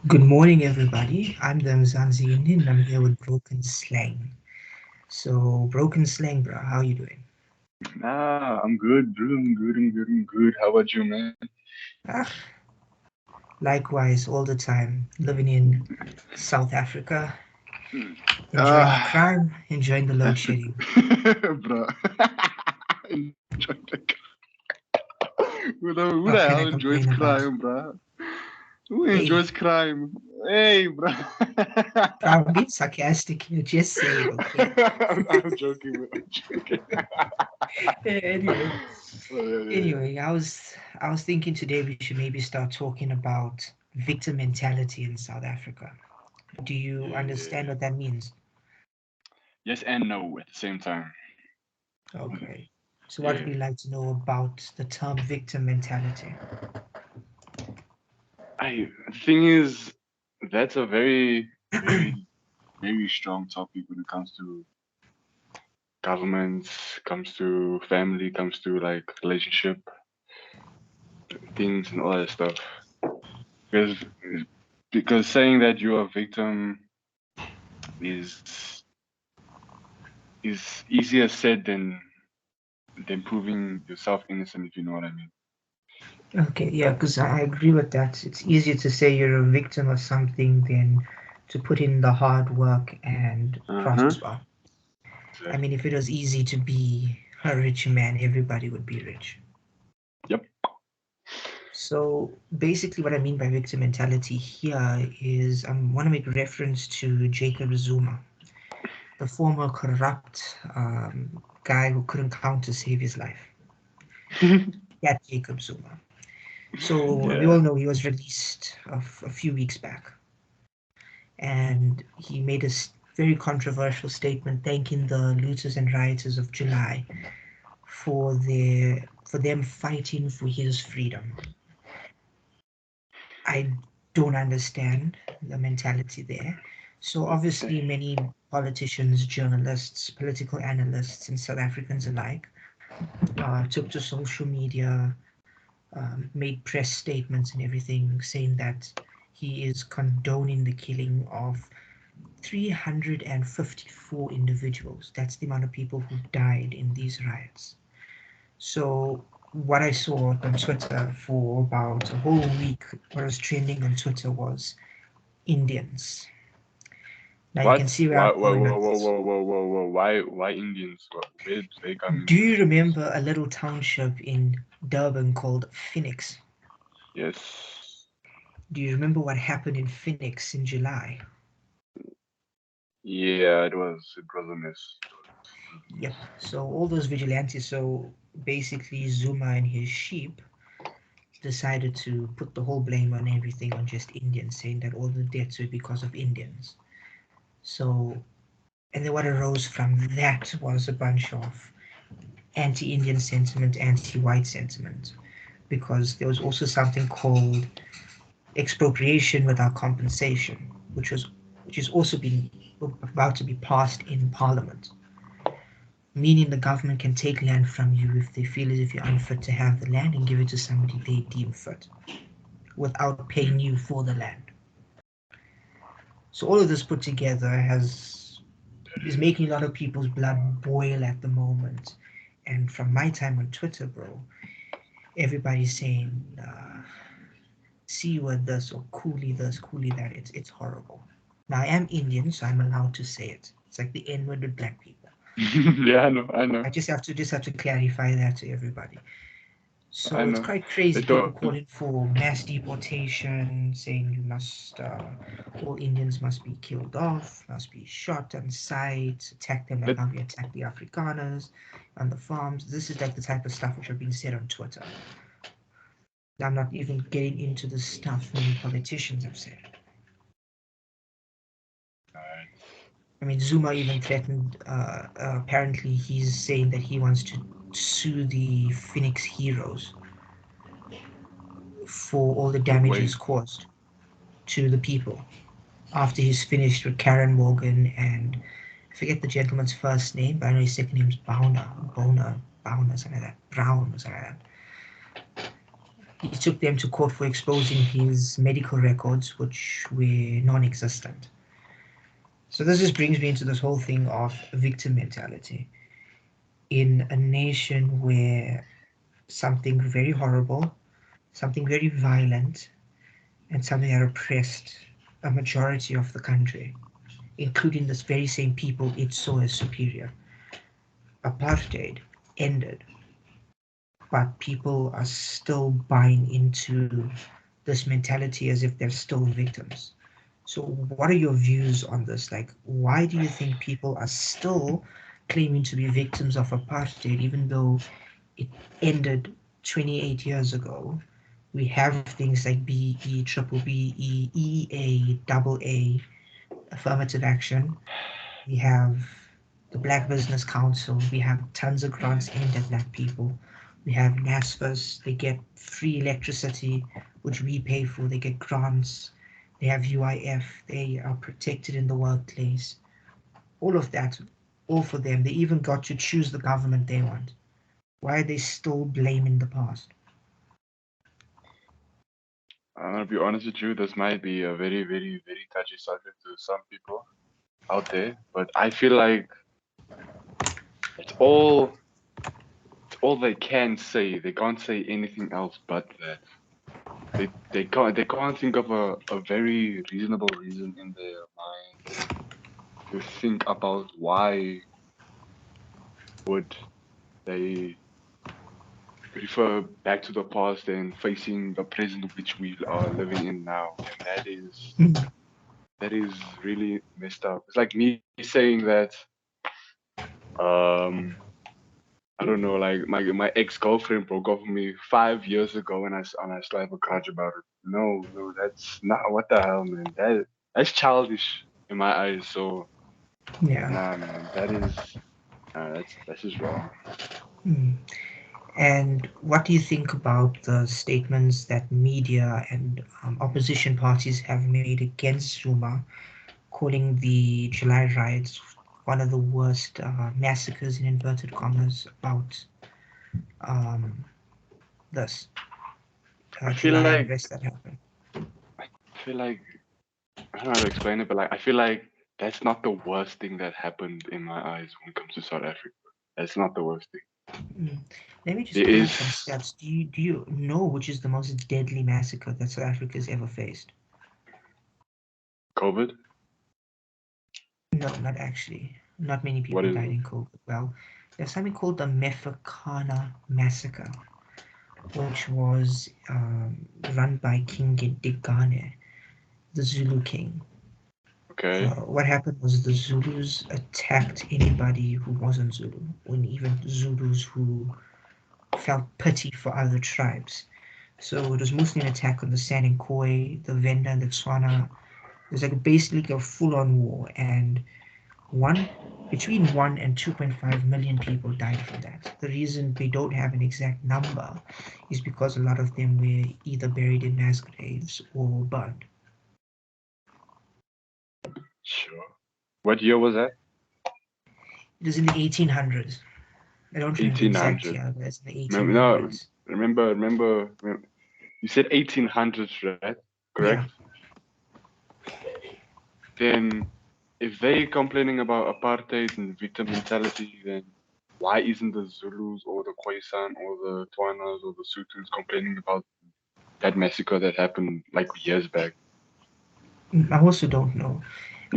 Good morning, everybody. I'm the Mzansi Indian and I'm here with Broken Slang. So, Broken Slang, bro, how you doing? I'm good, bro. I'm good. I'm good. I'm good. How about you, man? Ah, likewise, all the time. Living in South Africa, enjoying the Ah, crime, enjoying the load that's the shedding. bro. Enjoy the who How the can hell I enjoys complain about? crime, bro? Who Hey, enjoys crime? Hey, bro. bro, I'm being sarcastic here. Just say it, okay? I'm joking, man. I'm joking. Anyway, Oh, yeah, yeah, anyway, I was thinking today we should maybe start talking about victim mentality in South Africa. Do you yeah, yeah, understand yeah. what that means? Yes and no at the same time. Okay. So what would Yeah. you like to know about the term victim mentality? The thing is, that's a very, very strong topic when it comes to government, comes to family, comes to like relationship things and all that stuff. Because because saying that you're a victim is is easier said than proving yourself innocent, if you know what I mean. Okay, yeah, because I agree with that. It's easier to say you're a victim of something than to put in the hard work and Uh huh. prosper. I mean, Exactly. if it was easy to be a rich man, everybody would be rich. Yep. So basically, what I mean by victim mentality here is I want to make reference to Jacob Zuma, the former corrupt guy who couldn't count to save his life. That Jacob Zuma. So we Yeah. all know he was released a few weeks back, and he made a very controversial statement thanking the looters and rioters of July for them fighting for his freedom. I don't understand the mentality there. So obviously, many politicians, journalists, political analysts, and South Africans alike took to social media, made press statements and everything saying that he is condoning the killing of 354 individuals. That's the amount of people who died in these riots. So, what I saw on Twitter for about a whole week, what was trending on Twitter was Indians. Now you can What? see where Why? I'm Whoa, going whoa, with whoa, this. whoa, whoa, whoa, whoa. Why Indians? Where do they come Do into you this mix? remember a little township in Durban called Phoenix? Yes. Do you remember what happened in Phoenix in July? Yeah, it was a mess. It was a Yep. mess. So all those vigilantes. So basically, Zuma and his sheep decided to put the whole blame on everything on just Indians, saying that all the deaths were because of Indians. So, and then what arose from that was a bunch of anti-Indian sentiment, anti-white sentiment, because there was also something called expropriation without compensation, which is also being about to be passed in Parliament, meaning the government can take land from you if they feel as if you're unfit to have the land and give it to somebody they deem fit without paying you for the land. So all of this put together has is making a lot of people's blood boil at the moment. And from my time on Twitter, bro, everybody's saying, "See what this" or "coolie this," "coolie that." It's horrible. Now I am Indian, so I'm allowed to say it. It's like the N word with black people. Yeah, I know, I know, I just have to clarify that to everybody. I So it's know. quite They crazy. People don't. calling for mass deportation, saying all Indians must be killed off, must be shot on sight, attack them like Let how we attack the Afrikaners on the farms. This is like the type of stuff which are being said on Twitter. I'm not even getting into the stuff many politicians have said. I mean, Zuma even threatened. Apparently, he's saying that he wants to sue the Phoenix Heroes for all the damages wait. caused to the people after he's finished with Karen Morgan and I forget the gentleman's first name, but I know his second name's Boner, something like that, Brown or something like that. he took them to court for exposing his medical records, which were non-existent. So this just brings me into this whole thing of victim mentality. In a nation where something very horrible, something very violent, and something that oppressed a majority of the country, including this very same people it saw as superior, apartheid ended, but people are still buying into this mentality as if they're still victims. So, what are your views on this? Like, why do you think people are still claiming to be victims of apartheid, even though it ended 28 years ago? We have things like BE, triple BE, EA, double A, affirmative action. We have the Black Business Council. We have tons of grants aimed at black people. We have NASFAS. They get free electricity, which we pay for. They get grants. They have UIF. They are protected in the workplace. All of that, all for them. They even got to choose the government they want. Why are they still blaming the past? I'm gonna be honest with you. This might be a very, very, very touchy subject to some people out there, but I feel like it's all they can say. They can't say anything else but that. They can't think of a very reasonable reason in their mind to think about why would they refer back to the past and facing the present which we are living in now. And that is really messed up. It's like me saying that um I don't know, like my ex girlfriend broke up with me 5 years ago, and I still have a grudge about it. No, no, that's not what the hell, man. That's childish in my eyes. So Yeah. nah, man, that's just wrong. Mm. And what do you think about the statements that media and opposition parties have made against Zuma, calling the July riots one of the worst massacres in inverted commas about um, this I feel July like unrest that happened? I feel like I don't know how to explain it, but like I feel like that's not the worst thing that happened in my eyes when it comes to South Africa. That's not the worst thing. Mm. Let me just There pull is up some stats. Do you know which is the most deadly massacre that South Africa's ever faced? COVID. No, not actually. Not many What people is died it? in COVID. Well, there's something called the Mefakana massacre, which was run by King Dingane, the Zulu king. Okay. What happened was the Zulus attacked anybody who wasn't Zulu, and even Zulus who felt pity for other tribes. So it was mostly an attack on the San the Venda, and the Tswana. It was like basically a full-on war, and one between 1 and 2.5 million people died from that. The reason we don't have an exact number is because a lot of them were either buried in mass graves or burned. Sure. What year was that? It was in the 1800s. I don't remember the exact 1800. year, but it's in the No, 1800s. remember, you said 1800s, right? Yeah. Correct? Then if they complaining about apartheid and victim mentality, then why isn't the Zulus or the Khoisan or the Tswanas or the Sutus complaining about that massacre that happened like years back? I also don't know.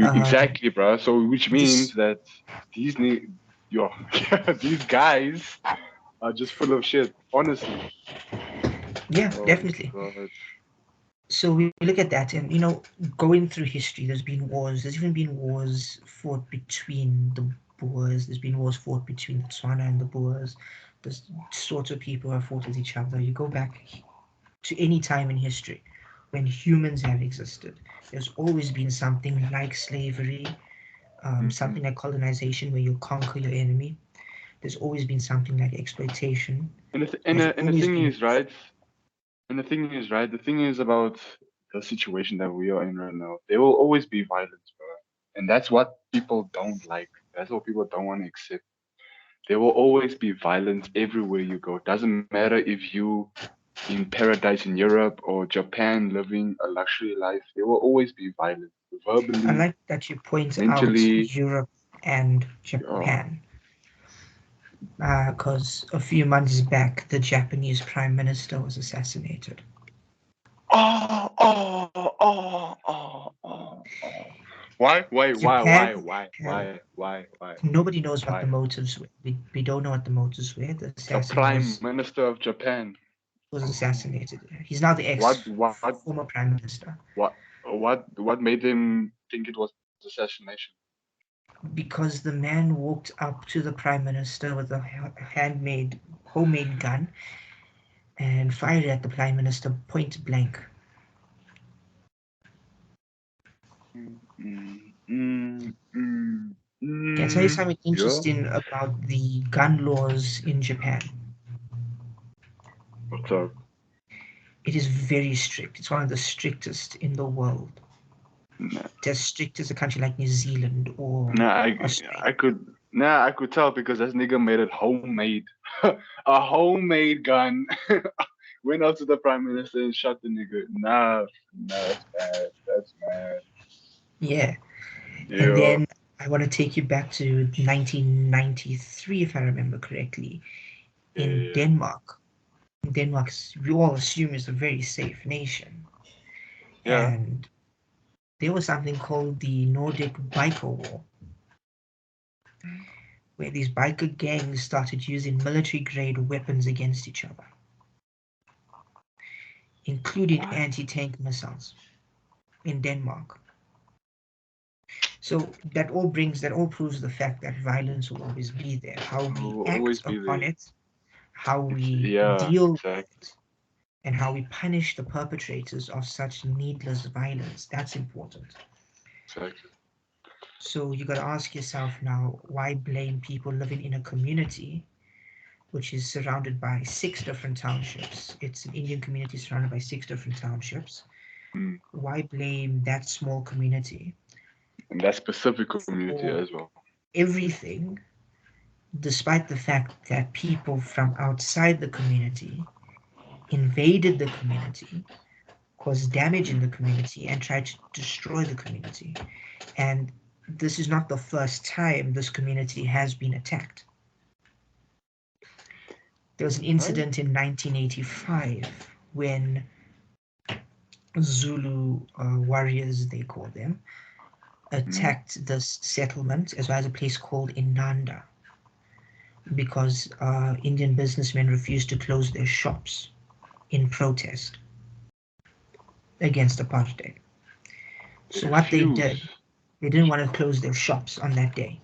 Um, Exactly, bro. So which means this, that these yo, these guys are just full of shit. Honestly. yeah, Oh definitely. god. So we look at that, and going through history, there's been wars. There's even been wars fought between the Boers. There's been wars fought between the Tswana and the Boers. There's sorts of people who have fought with each other. You go back to any time in history when humans have existed. There's always been something like slavery, Hmm. something like colonization, where you conquer your enemy. There's always been something like exploitation. And There's the always thing been is, right? And the thing is, right? The thing is about the situation that we are in right now. There will always be violence, bro. And that's what people don't like. That's what people don't want to accept. There will always be violence everywhere you go. Doesn't matter if you in paradise in Europe or Japan living a luxury life, there will always be violence, I verbally, like that you point out mentally. Europe and Japan, because a few months back, the Japanese Prime Minister was assassinated. Oh, oh, oh, oh, oh, oh. Why? Japan have, Why? nobody knows what Why? the motives were. We don't know what the motives were. The The assassin Prime Minister of Japan. was assassinated. He's now the What? former Prime Minister. What made him think it was assassination? Because the man walked up to the Prime Minister with a homemade gun and fired at the Prime Minister point blank. Can I tell you something interesting about the gun laws in Japan? What's up? It is very strict. It's one of the strictest in the world. Nah. It's as strict as a country like New Zealand or Australia. I could tell because this nigga made it homemade. A homemade gun. Went out to the Prime Minister and shot the nigga. Nah, that's bad. That's mad. Yeah. Yeah. And then I want to take you back to 1993, if I remember correctly, in Denmark. Denmark, we all assume, is a very safe nation. Yeah. And there was something called the Nordic Biker War, where these biker gangs started using military-grade weapons against each other, including anti-tank missiles in Denmark. So that all proves the fact that violence will always be there. How we act upon it, how we deal with it, and how we punish the perpetrators of such needless violence. That's important. Exactly. So you got to ask yourself now, why blame people living in a community which is surrounded by 6 different townships? It's an Indian community surrounded by 6 different townships. Why blame that small community? And that specific community as well. Everything, despite the fact that people from outside the community invaded the community, caused damage in the community, and tried to destroy the community. And this is not the first time this community has been attacked. There was an incident in 1985 when Zulu warriors, they call them, attacked this settlement as well as a place called Inanda because Indian businessmen refused to close their shops in protest against apartheid. So what they did, they didn't want to close their shops on that day.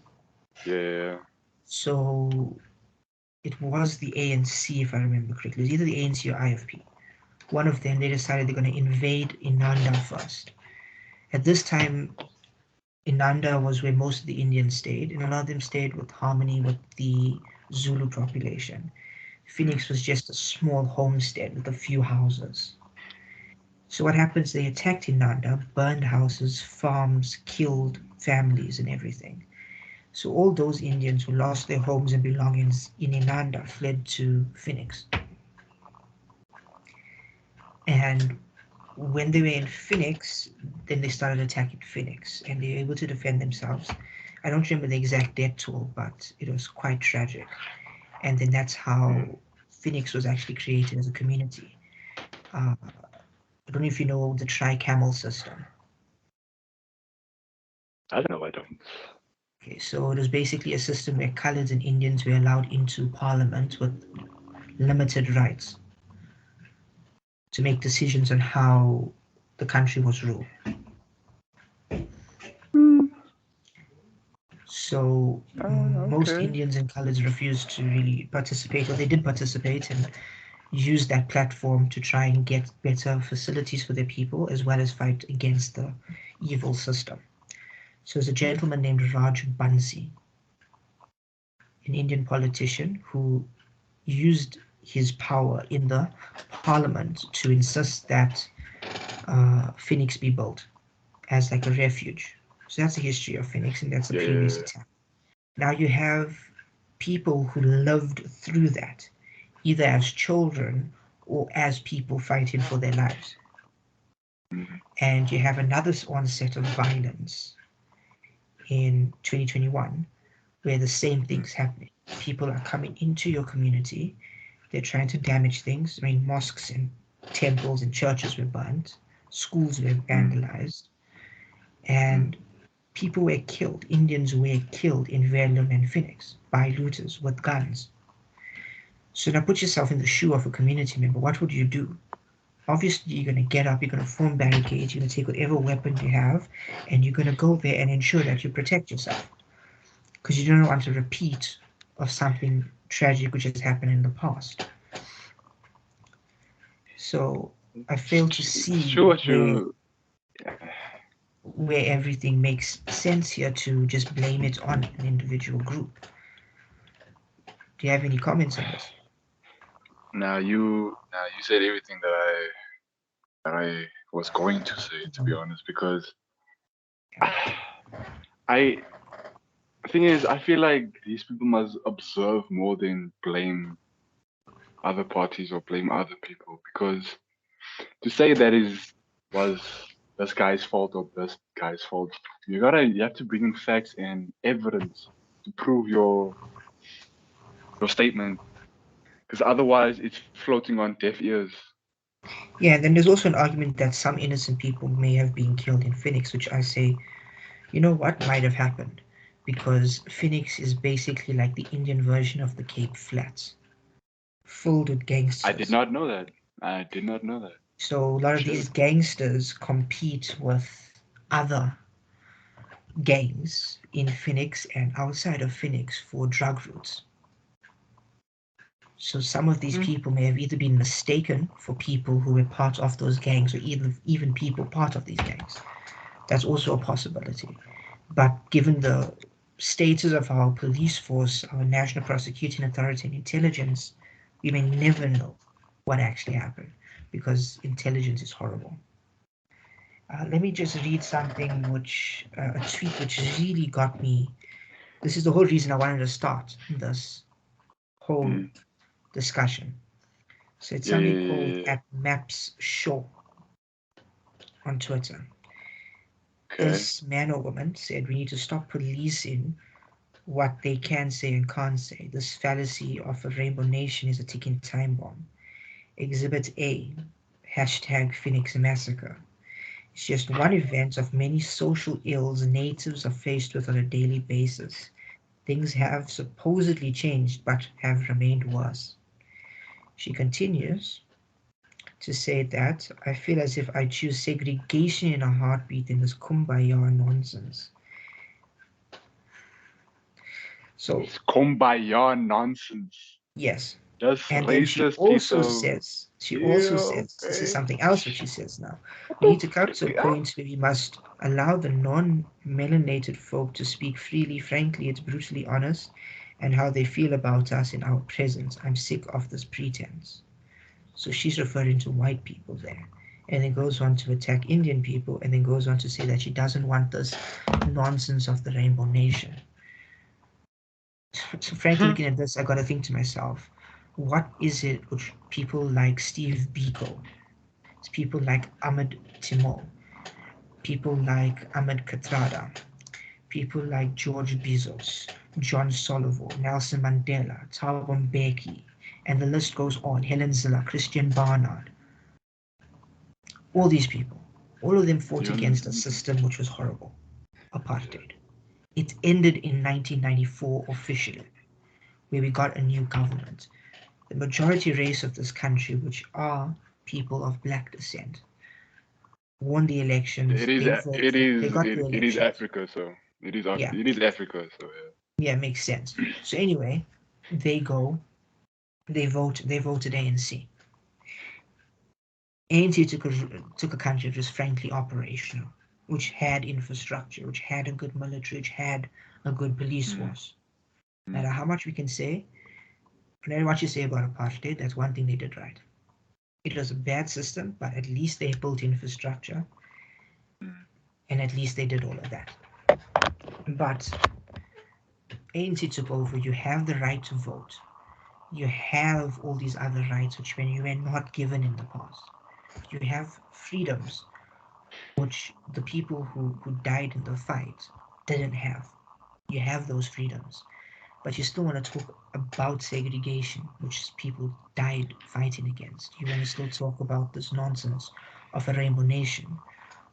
Yeah. So it was the ANC, if I remember correctly. It was either the ANC or IFP. One of them, they decided they're going to invade Inanda first. At this time, Inanda was where most of the Indians stayed, and a lot of them stayed with harmony with the Zulu population. Phoenix was just a small homestead with a few houses. So what happens, they attacked Inanda, burned houses, farms, killed families and everything. So all those Indians who lost their homes and belongings in Inanda fled to Phoenix. And when they were in Phoenix, then they started attacking Phoenix, and they were able to defend themselves. I don't remember the exact death toll, but it was quite tragic. And then that's how Phoenix was actually created as a community. I don't know if you know the tri-camel system. I don't. Okay, so it was basically a system where coloreds and Indians were allowed into parliament with limited rights to make decisions on how the country was ruled. So most Indians and coloreds refused to really participate, or they did participate and use that platform to try and get better facilities for their people as well as fight against the evil system. So there's a gentleman named Raj Bansi, an Indian politician who used his power in the parliament to insist that Phoenix be built as like a refuge. So that's the history of Phoenix, and that's the previous attack. Now you have people who lived through that, either as children or as people fighting for their lives. Mhm. And you have another onset of violence in 2021 where the same thing's happening. People are coming into your community, they're trying to damage things. I mean, mosques and temples and churches were burnt, schools were vandalized, and people were killed. Indians were killed in Verulam and Phoenix by looters with guns. So now put yourself in the shoe of a community member. What would you do? Obviously, you're going to get up, you're going to form barricades, you're going to take whatever weapon you have, and you're going to go there and ensure that you protect yourself. Because you don't want a repeat of something tragic which has happened in the past. So I fail to see Sure, what you. where everything makes sense here to just blame it on an individual group. Do you have any comments on this? Now you said everything that I was going to say, to be honest, because I thing is, I feel like these people must observe more than blame other parties or blame other people, because to say that was this guy's fault or this guy's fault, you have to bring in facts and evidence to prove your statement, because otherwise it's floating on deaf ears. Yeah, and then there's also an argument that some innocent people may have been killed in Phoenix, which I say, you know what might have happened? Because Phoenix is basically like the Indian version of the Cape Flats, filled with I did gangsters. not know that. I did not know that. So a lot of these Shit. gangsters compete with other gangs in Phoenix and outside of Phoenix for drug routes. So some of these people may have either been mistaken for people who were part of those gangs or even people part of these gangs. That's also a possibility. But given the status of our police force, our National Prosecuting Authority and intelligence, we may never know what actually happened because intelligence is horrible. Let me just read something which, a tweet which really got me. This is the whole reason I wanted to start this whole Mm. discussion. So it's Yeah, yeah, somebody yeah, called yeah, yeah. at Maps Show on Twitter. Okay. This man or woman said we need to stop policing what they can say and can't say. This fallacy of a rainbow nation is a ticking time bomb. Exhibit A, hashtag Phoenix Massacre. It's just one event of many social ills natives are faced with on a daily basis. Things have supposedly changed but have remained worse. She continues to say that I feel as if I choose segregation in a heartbeat in this kumbaya nonsense. So, It's kumbaya nonsense. yes. This And then she racist piece also of. says, Yeah, this is okay. something else which she says now. What We the need to come to a fuck? point where we must allow the non-melanated folk to speak freely. Frankly, it's brutally honest and how they feel about us in our presence. I'm sick of this pretense. So she's referring to white people there. And then goes on to attack Indian people and then goes on to say that she doesn't want this nonsense of the Rainbow Nation. So frankly, looking at this, I got to think to myself, what is it which people like Steve Biko, people like Ahmed Timol, people like Ahmed Katrada, people like George Bezos, John Solivo, Nelson Mandela, Thabo Mbeki, and the list goes on, Helen Ziller, Christian Barnard, all these people, all of them fought against a You- system which was horrible, apartheid. It ended in 1994 officially, where we got a new government. The majority race of this country, which are people of black descent, won the elections. It is. They It voted. They is. got the It is elections. Africa, so it is. Yeah, It is Africa, so yeah, makes sense. So anyway, they go. They vote. They voted ANC. ANC took a country which was frankly operational, which had infrastructure, which had a good military, which had a good police yeah. force. No matter how much we can say, no matter what you say about apartheid, that's one thing they did right. It was a bad system, but at least they built infrastructure, and at least they did all of that. But ANC took over. You have the right to vote. you have all these other rights which when you were not given in the past. You have freedoms which the people who died in the fight didn't have. You have those freedoms, but you still want to talk about segregation, which people died fighting against. You want to still talk about this nonsense of a rainbow nation.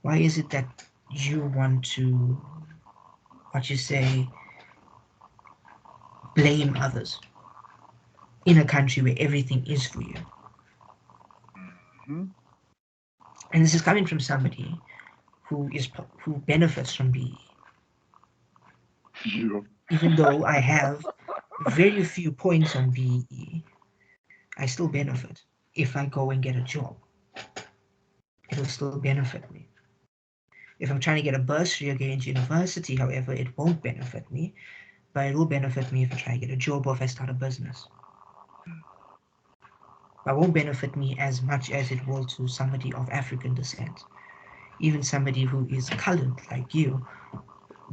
Why is it that you want to, what you say, blame others in a country where everything is for you? Hmm. And this is coming from somebody who benefits from BE. You. Even though I have very few points on BE, I still benefit. If I go and get a job, it'll still benefit me. If I'm trying to get a bursary or get into university, however, it won't benefit me, but it will benefit me if I try to get a job or if I start a business. But it won't benefit me as much as it will to somebody of African descent. Even somebody who is colored like you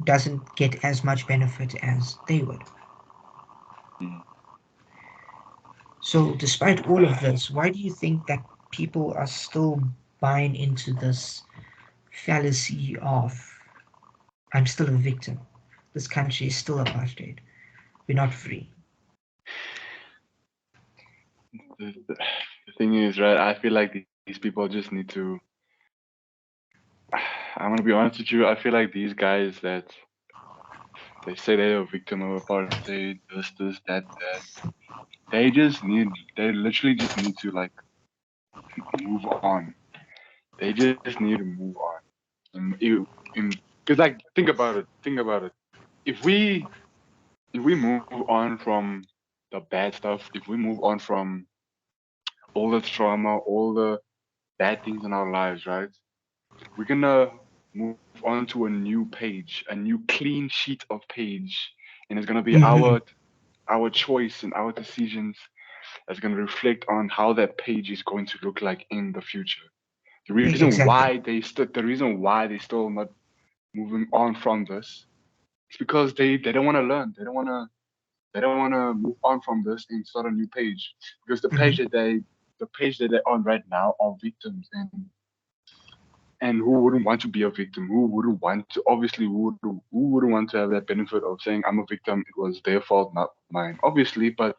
doesn't get as much benefit as they would. Mm. So, despite all of this, why do you think that people are still buying into this fallacy of I'm still a victim? This country is still apartheid. We're not free. The thing is, right? I feel like these people just need to. I'm gonna be honest with you. I feel like these guys that they say they're a victim of apartheid, this, that. They literally just need to like move on. They just need to move on. Because like think about it. If we if we move on from the bad stuff, if we move on from all the trauma, all the bad things in our lives, right? We're gonna move on to a new page, a new clean sheet of page, and it's gonna be Mm-hmm. our choice and our decisions that's gonna reflect on how that page is going to look like in the future. Exactly. The reason why they still not moving on from this is because they don't want to learn. They don't want to move on from this and start a new page because Mm-hmm. the page that they're on right now are victims and who wouldn't want to be a victim? Who wouldn't want to? Obviously, who wouldn't want to have that benefit of saying I'm a victim? It was their fault, not mine. Obviously, but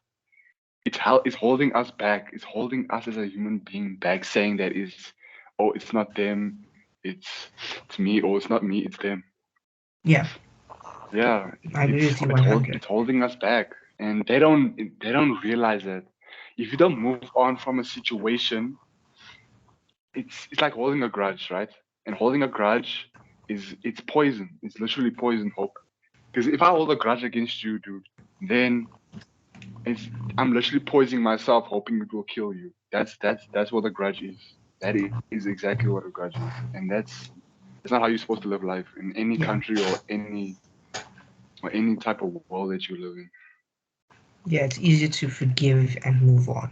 it's holding us back. It's holding us as a human being back, saying that is, oh, it's not them, it's me, or it's not me, it's them. Yeah, Yeah, I agree with you 100. it's holding us back, and they don't realize that if you don't move on from a situation, it's like holding a grudge, right? And holding a grudge is it's poison. It's literally poison, hope. Because if I hold a grudge against you, dude, then it's I'm literally poisoning myself, hoping it will kill you. That's what a grudge is. That is exactly what a grudge is, and that's not how you're supposed to live life in any Yeah, country or any type of world that you live in. yeah, it's easier to forgive and move on.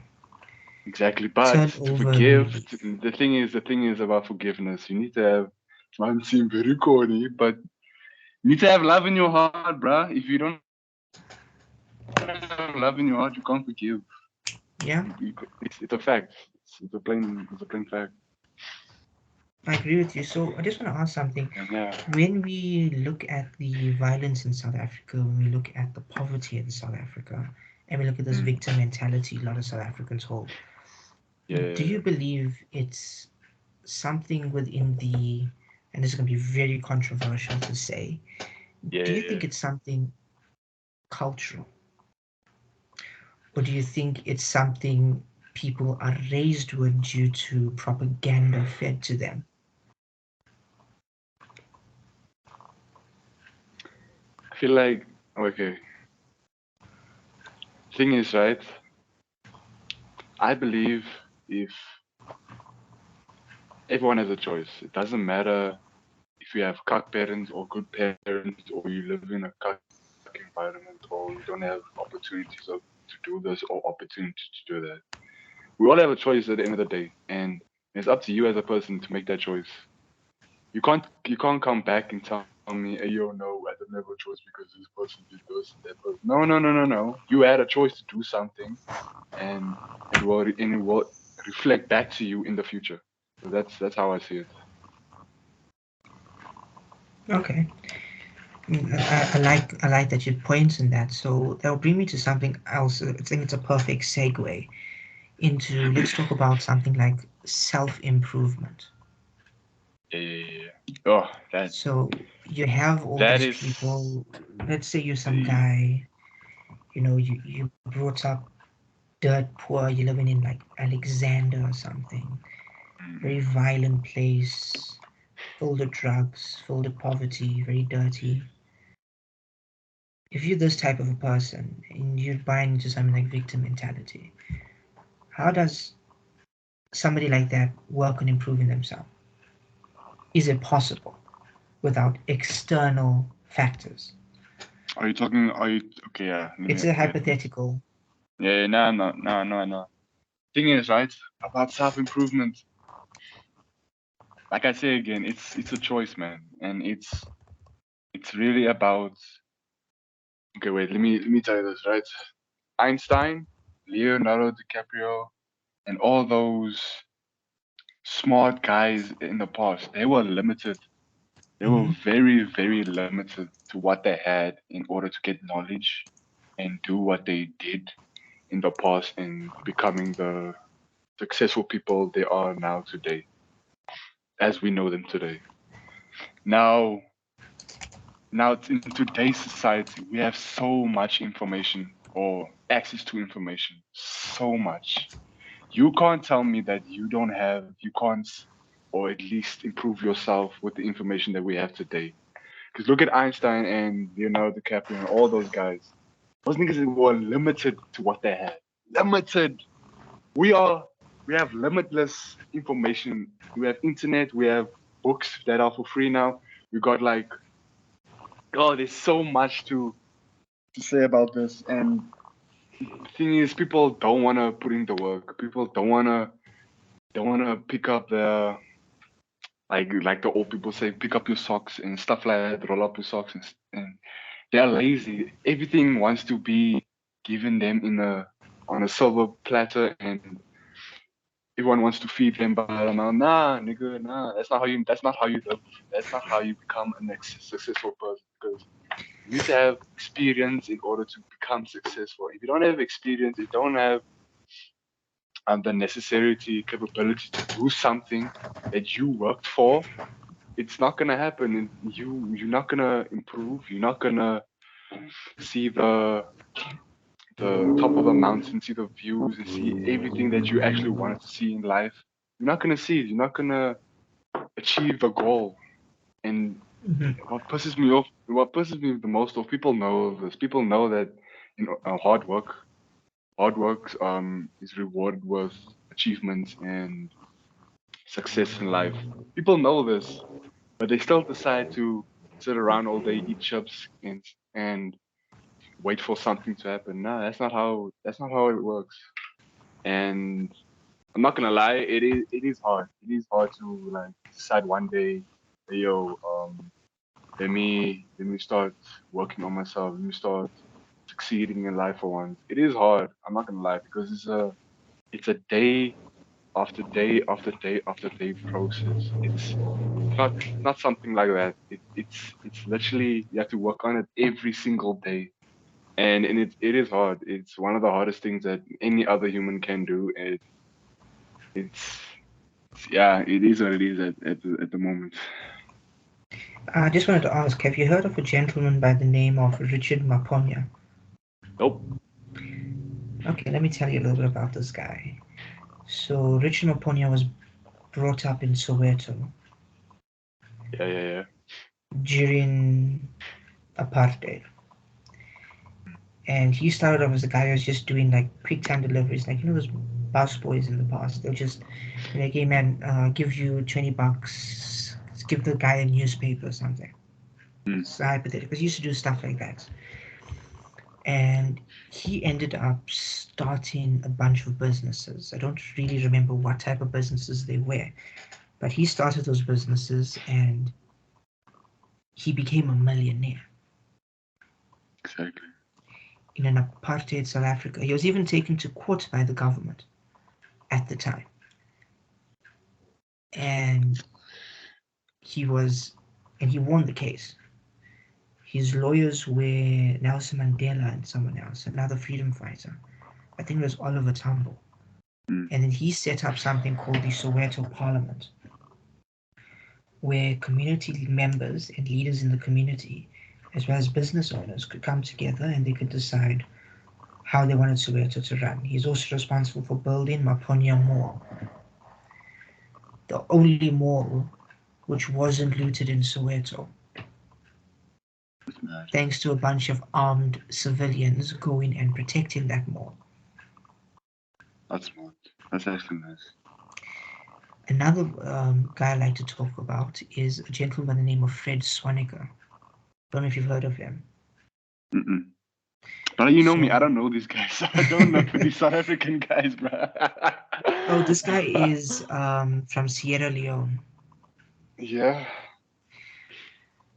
Exactly, but Turn to over a new forgive, leaf. the thing is about forgiveness. You need to have. Might seem very corny, but you need to have love in your heart, bruh. If you don't have love in your heart, you can't forgive. Yeah, It's a fact. It's a plain fact. I agree with you. So I just want to ask something. And yeah, When we look at the violence in South Africa, when we look at the poverty in South Africa, and we look at this mm, victim mentality a lot of South Africans hold, do yeah, you believe it's something within the, and this is going to be very controversial to say, yeah, do you yeah. think it's something cultural? Or do you think it's something people are raised with due to propaganda fed to them? I feel like okay. Thing is, right? I believe if everyone has a choice, it doesn't matter if you have cuck parents or good parents, or you live in a cuck environment, or you don't have opportunities to do this or opportunity to do that. We all have a choice at the end of the day, and it's up to you as a person to make that choice. You can't come back and tell me, hey, yo, no, didn't have a choice because this person did this and that person. No. You had a choice to do something, and it will reflect back to you in the future. So that's how I see it. Okay. I like that you point in that. So that'll bring me to something else. I think it's a perfect segue into, let's talk about something like self-improvement. Yeah. Oh, So you have all that these is people. Let's say you're some the guy. You brought up dirt poor. You're living in like Alexander or something. Very violent place, filled with drugs, filled with poverty, very dirty. If you're this type of a person and you're buying into something like victim mentality, how does somebody like that work on improving themselves? Is it possible without external factors? Are you talking? Are you okay? Yeah. It's a Okay. hypothetical. Yeah. No. Thing is, right, about self improvement. Like I say again, it's a choice, man, and it's really about. Okay, wait. Let me tell you this, right? Einstein, Leonardo DiCaprio, and all those smart guys in the past, they were limited. They were Mm-hmm. very, very limited to what they had in order to get knowledge and do what they did in the past and becoming the successful people they are now today, as we know them today. Now, in today's society, we have so much information or access to information, so much. You can't tell me that you can't, or at least improve yourself with the information that we have today. Because look at Einstein and Leonardo DiCaprio and all those guys. Those niggas were limited to what they had. Limited. We are. We have limitless information. We have internet. We have books that are for free now. We got like, oh, there's so much to say about this. And the thing is, people don't want to put in the work. People don't wanna pick up the like the old people say, pick up your socks and stuff like that. Roll up your socks and they're lazy. Everything wants to be given them in a on a silver platter, and everyone wants to feed them by the mouth. Nah, nigga, nah. That's not how you. That's not how you live. That's not how you become a successful person. Because you need to have experience in order to become successful. If you don't have experience, you don't have the necessary capability to do something that you worked for. It's not gonna happen. And you're not gonna improve. You're not gonna see the top of the mountain, see the views, and see everything that you actually wanted to see in life. You're not gonna see it. You're not gonna achieve the goal. And Mm-hmm. what pisses me the most off, people know this. People know that hard work is rewarded with achievements and success in life. People know this, but they still decide to sit around all day, eat chips, and wait for something to happen. No, that's not how it works. And I'm not gonna lie, it is hard. It is hard to like decide one day, hey, yo, let me start working on myself. Let me start succeeding in life for once. It is hard. I'm not gonna lie because it's a day after day after day after day process. It's not something like that. It's literally you have to work on it every single day, and it is hard. It's one of the hardest things that any other human can do, and it's yeah, it is what it is at the moment. I just wanted to ask, have you heard of a gentleman by the name of Richard Maponya? Nope. Okay, let me tell you a little bit about this guy. So Richard Maponya was brought up in Soweto Yeah. during apartheid. And he started off as a guy who was just doing like quick time deliveries, like those bus boys in the past. They'll just be like, "Hey man, give you $20, give the guy a newspaper or something." Mm. It's hypothetical. Because he used to do stuff like that, and he ended up starting a bunch of businesses. I don't really remember what type of businesses they were, but he started those businesses and he became a millionaire. Exactly. in an apartheid South Africa. He was even taken to court by the government at the time. And he won the case. His lawyers were Nelson Mandela and someone else, another freedom fighter. I think it was Oliver Tambo. Mm. And then he set up something called the Soweto Parliament, where community members and leaders in the community, as well as business owners, could come together and they could decide how they wanted Soweto to run. He's also responsible for building Maponya Mall, the only mall which wasn't looted in Soweto, That's mad. thanks to a bunch of armed civilians going and protecting that mall. That's smart. That's actually nice. Another guy I like to talk about is a gentleman by the name of Fred Swaniger. Don't know if you've heard of him. Mm-mm. But you know me, I So- don't know these guys. I don't know these South African guys, bro. Oh, this guy is from Sierra Leone. Yeah.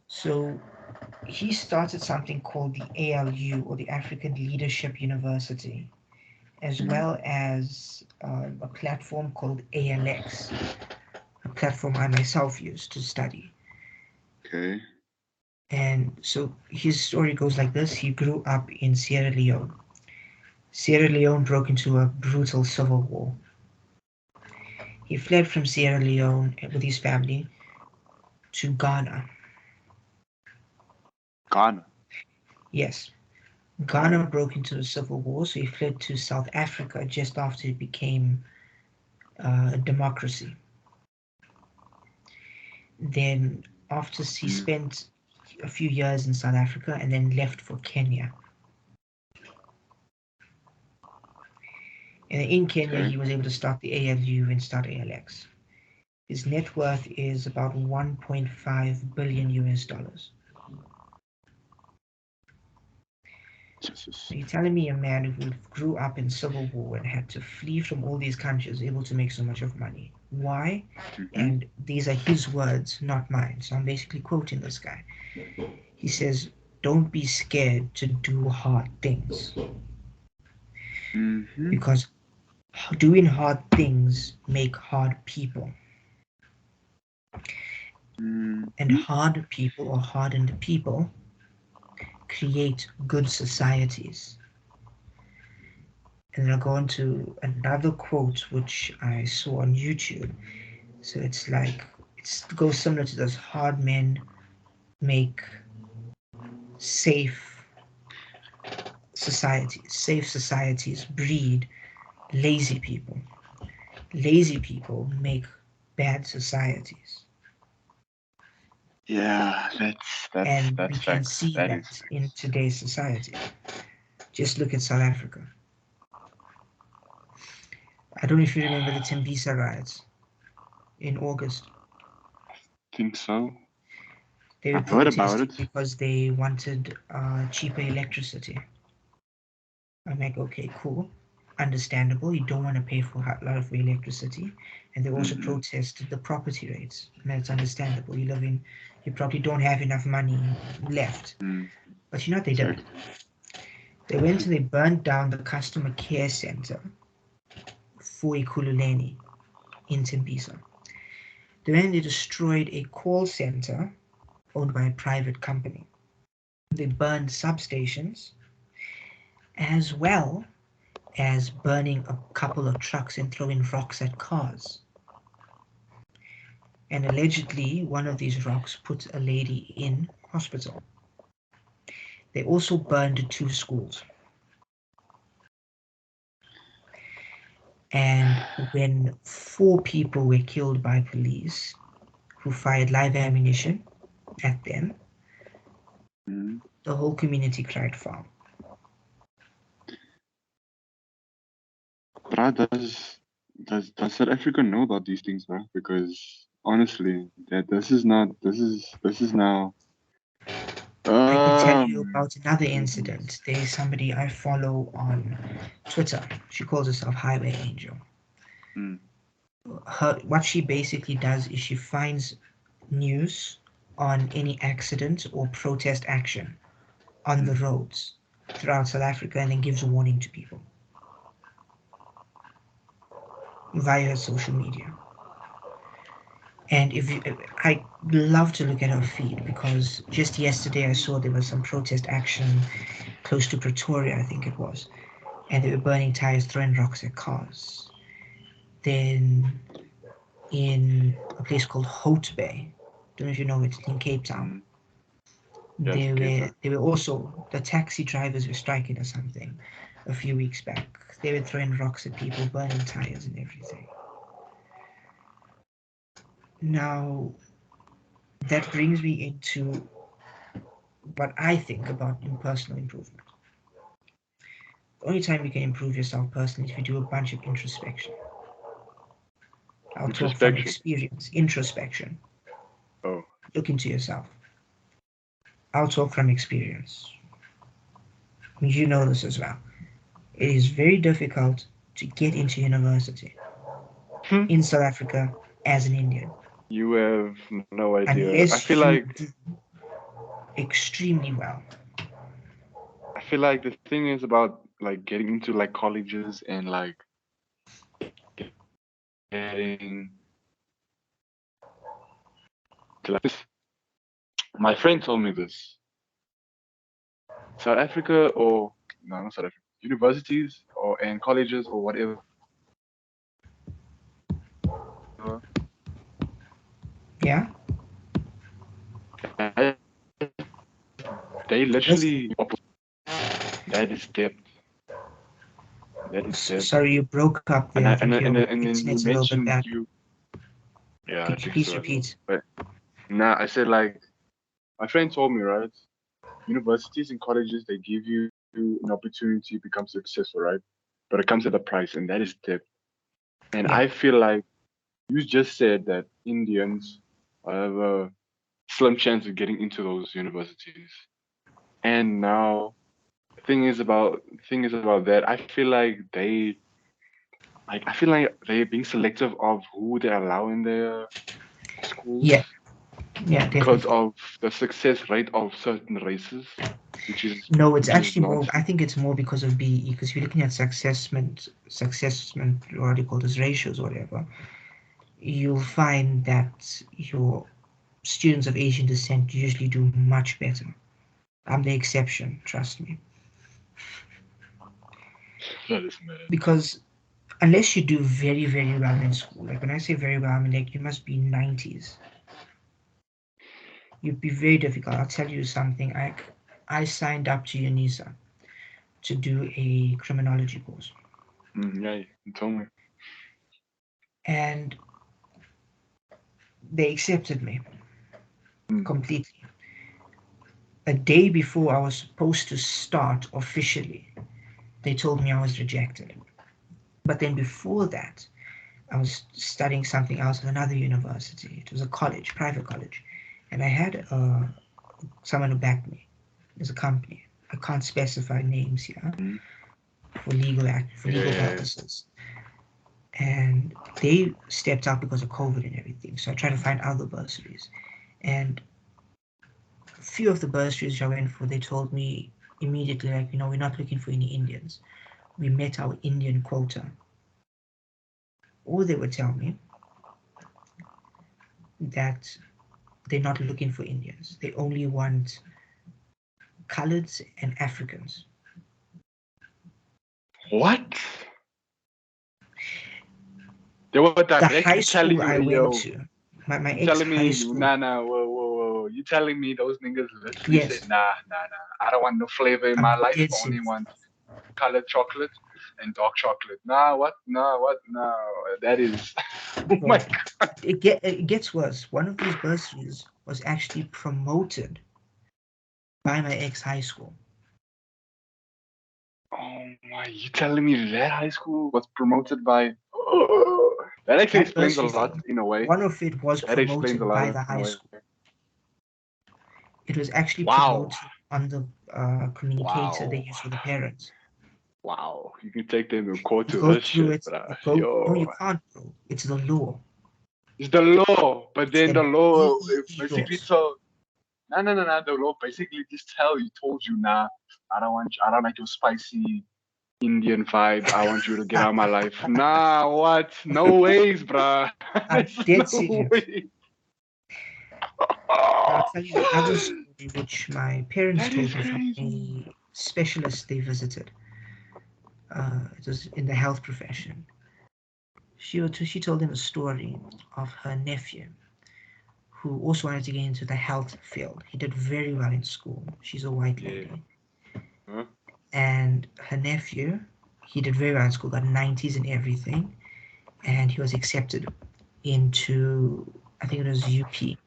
So he started something called the ALU, or the African Leadership University, as well as a platform called ALX, a platform I myself used to study. Okay. And so his story goes like this. He grew up in Sierra Leone. Sierra Leone broke into a brutal civil war. He fled from Sierra Leone with his family to Ghana. Ghana. Yes, Ghana broke into a civil war, so he fled to South Africa just after it became a democracy. Then, after he spent a few years in South Africa and then left for Kenya. And in Kenya, Okay. he was able to start the ALU and start ALX. His net worth is about 1.5 billion US dollars. Jesus. So you're telling me a man who grew up in civil war and had to flee from all these countries able to make so much of money? Why? And these are his words, not mine. So I'm basically quoting this guy. He says, "Don't be scared to do hard things, Mm-hmm. because doing hard things make hard people, and hard people or hardened people create good societies." And then I'll go on to another quote which I saw on YouTube. So it goes similar to this: hard men make safe societies. Safe societies breed lazy people. Lazy people make bad societies. Yeah, And we that's can facts. see That is that in today's society. Just look at South Africa. I don't know if you remember the Tembisa riots in August. think so. They were I've heard about protesting it. because they wanted cheaper electricity. I'm like, okay, cool, understandable. You don't want to pay for a lot of electricity, and they also protested the property rates. And that's understandable. You probably don't have enough money left. But you know what they did? Exactly. They went and they burned down the customer care center for Ekhululeni in Tembisa. Then they destroyed a call center owned by a private company. They burned substations, as well as burning a couple of trucks and throwing rocks at cars. And allegedly, one of these rocks put a lady in hospital. They also burned 2 schools. And when 4 people were killed by police who fired live ammunition at them, the whole community cried foul. But does South Africa know about these things, bro? Because honestly, this is now. I can tell you about another incident. There is somebody I follow on Twitter. She calls herself Highway Angel. What she basically does is she finds news on any accident or protest action on the roads throughout South Africa and then gives a warning to people via social media. And I love to look at her feed because just yesterday I saw there was some protest action close to Pretoria, I think it was, and they were burning tires, throwing rocks at cars. Then in a place called Hout Bay, don't know if you know it, in Cape Town. They were also, the taxi drivers were striking or something a few weeks back. They were throwing rocks at people, burning tires and everything. Now, that brings me into what I think about personal improvement. The only time you can improve yourself personally is if you do a bunch of introspection. I'll talk from experience. Introspection. Oh. Look into yourself. I'll talk from experience. You know this as well. It is very difficult to get into university in South Africa as an Indian. You have no idea. Unless I feel you like do extremely well. I feel like the thing is about like getting into like colleges and like getting to like this. My friend told me this. South Africa or no, not South Africa. Universities and colleges or whatever. Yeah. They literally that is depth. That is depth. Sorry, you broke up there. And then you mentioned you. Yeah. Could you please repeat? But nah, I said like my friend told me, right? Universities and colleges, they give you an opportunity to become successful, right? But it comes at a price, and that is depth. And Yeah. I feel like you just said that Indians have a slim chance of getting into those universities. And now the thing is about that, I feel like they're being selective of who they allow in their schools. Yeah. Yeah, definitely. Because of the success rate of certain races, which is no, it's actually more. I think it's more because of BE. Because if you're looking at successment, what do you call this, ratios or whatever, you'll find that your students of Asian descent usually do much better. I'm the exception, trust me. That is mad. Because unless you do very, very well in school, like when I say very well, I mean like you must be 90s. You'd be very difficult. I'll tell you something. I signed up to UNISA to do a criminology course. Yeah, you told me. And they accepted me completely. A day before I was supposed to start officially, they told me I was rejected. But then before that, I was studying something else at another university. It was a college, private college. And I had someone who backed me. There's a company. I can't specify names here for legal purposes. And they stepped out because of COVID and everything. So I tried to find other bursaries. And a few of the bursaries I went for, they told me immediately, like, we're not looking for any Indians. We met our Indian quota. Or they would tell me that they're not looking for Indians. They only want coloreds and Africans. What? They were directly telling you, I went to, my ex-high school. Nah, whoa. You telling me those niggas literally said, nah. I don't want no flavor in my life. I only want colored chocolate and dark chocolate. Nah. That is, oh my God. It gets worse. One of these bursaries was actually promoted by my ex-high school. Oh my, you telling me that high school was promoted by... that actually explains a lot in a way. One of it was promoted by the high school. It was actually promoted on the communicator they use for the parents. Wow, you can take them to court to this shit, bro. No, you can't, bro. It's the law. It's the law, but then the law basically told... No. The law basically just told you, nah, I don't like your spicy Indian vibe. I want you to get out of my life. Nah, what? No ways, bruh. I'm There's dead no serious. way. I'll tell you another story which my parents That is told me from crazy. a specialist they visited. It was in the health profession. She told him a story of her nephew who also wanted to get into the health field. He did very well in school. She's a white Yeah. lady. Huh? And her nephew, he did very well in school, got 90s and everything. And he was accepted into, I think it was UP.